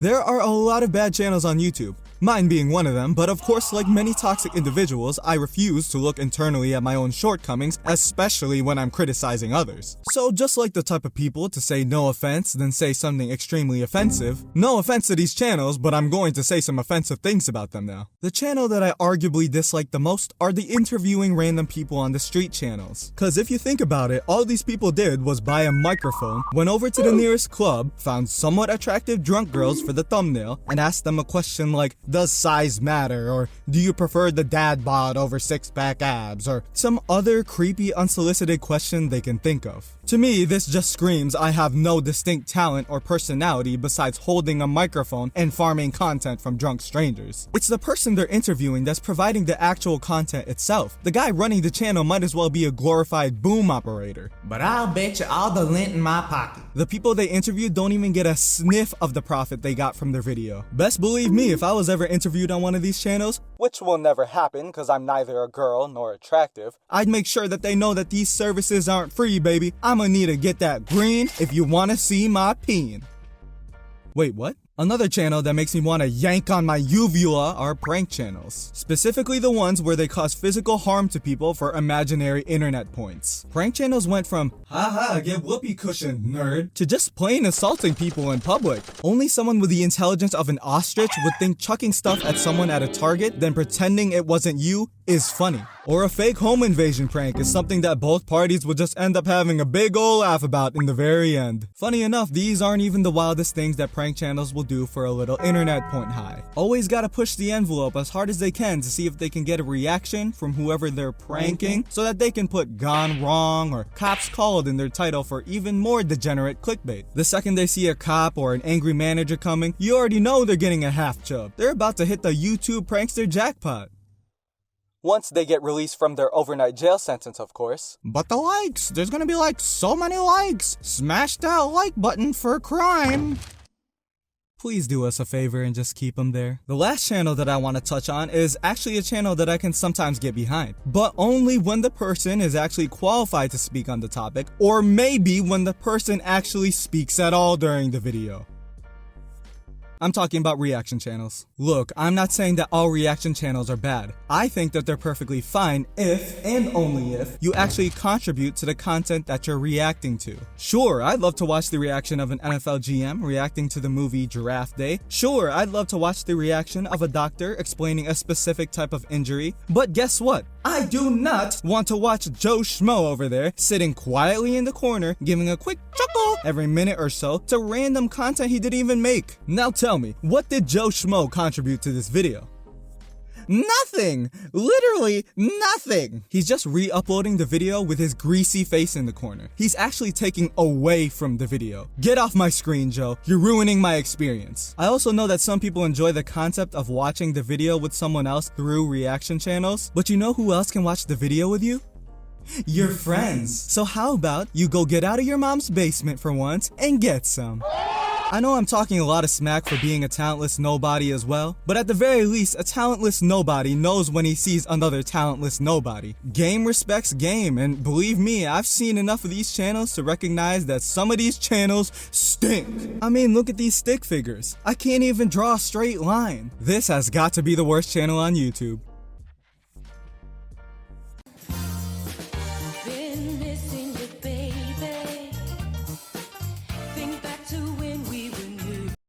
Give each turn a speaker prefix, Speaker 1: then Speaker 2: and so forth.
Speaker 1: There are a lot of bad channels on YouTube, mine being one of them, but of course, like many toxic individuals, I refuse to look internally at my own shortcomings, especially when I'm criticizing others. So just like the type of people to say no offense, then say something extremely offensive, no offense to these channels, but I'm going to say some offensive things about them now. The channel that I arguably dislike the most are the interviewing random people on the street channels. Cause if you think about it, all these people did was buy a microphone, went over to the nearest club, found somewhat attractive drunk girls for the thumbnail, and asked them a question like, does size matter? Or do you prefer the dad bod over six-pack abs? Or some other creepy unsolicited question they can think of. To me, this just screams I have no distinct talent or personality besides holding a microphone and farming content from drunk strangers. It's the person they're interviewing that's providing the actual content itself. The guy running the channel might as well be a glorified boom operator.
Speaker 2: But I'll bet you all the lint in my pocket.
Speaker 1: The people they interviewed don't even get a sniff of the profit they got from their video. Best believe me, if I was ever interviewed on one of these channels, which will never happen because I'm neither a girl nor attractive, I'd make sure that they know that these services aren't free, baby. I'ma need to get that green if you wanna see my peen. Wait, what? Another channel that makes me want to yank on my uvula are prank channels. Specifically the ones where they cause physical harm to people for imaginary internet points. Prank channels went from, haha, get whoopee cushion, nerd, to just plain assaulting people in public. Only someone with the intelligence of an ostrich would think chucking stuff at someone at a Target, then pretending it wasn't you, is funny. Or a fake home invasion prank is something that both parties would just end up having a big ol' laugh about in the very end. Funny enough, these aren't even the wildest things that prank channels will do for a little internet point high. Always gotta push the envelope as hard as they can to see if they can get a reaction from whoever they're pranking so that they can put "gone wrong" or "cops called" in their title for even more degenerate clickbait. The second they see a cop or an angry manager coming, you already know they're getting a half chub. They're about to hit the YouTube prankster jackpot. Once they get released from their overnight jail sentence, of course. But the likes! There's gonna be like so many likes! Smash that like button for crime! Please do us a favor and just keep them there. The last channel that I want to touch on is actually a channel that I can sometimes get behind, but only when the person is actually qualified to speak on the topic, or maybe when the person actually speaks at all during the video. I'm talking about reaction channels. Look, I'm not saying that all reaction channels are bad. I think that they're perfectly fine if, and only if, you actually contribute to the content that you're reacting to. Sure, I'd love to watch the reaction of an NFL GM reacting to the movie Giraffe Day. Sure, I'd love to watch the reaction of a doctor explaining a specific type of injury. But guess what? I do not want to watch Joe Schmo over there sitting quietly in the corner giving a quick chuckle every minute or so to random content he didn't even make. Now tell me, what did Joe Schmo contribute to this video? Nothing! Literally nothing! He's just re-uploading the video with his greasy face in the corner. He's actually taking away from the video. Get off my screen, Joe. You're ruining my experience. I also know that some people enjoy the concept of watching the video with someone else through reaction channels, but you know who else can watch the video with you? Your friends. So how about you go get out of your mom's basement for once and get some? I know I'm talking a lot of smack for being a talentless nobody as well, but at the very least, a talentless nobody knows when he sees another talentless nobody. Game respects game, and believe me, I've seen enough of these channels to recognize that some of these channels stink. I mean, look at these stick figures. I can't even draw a straight line. This has got to be the worst channel on YouTube.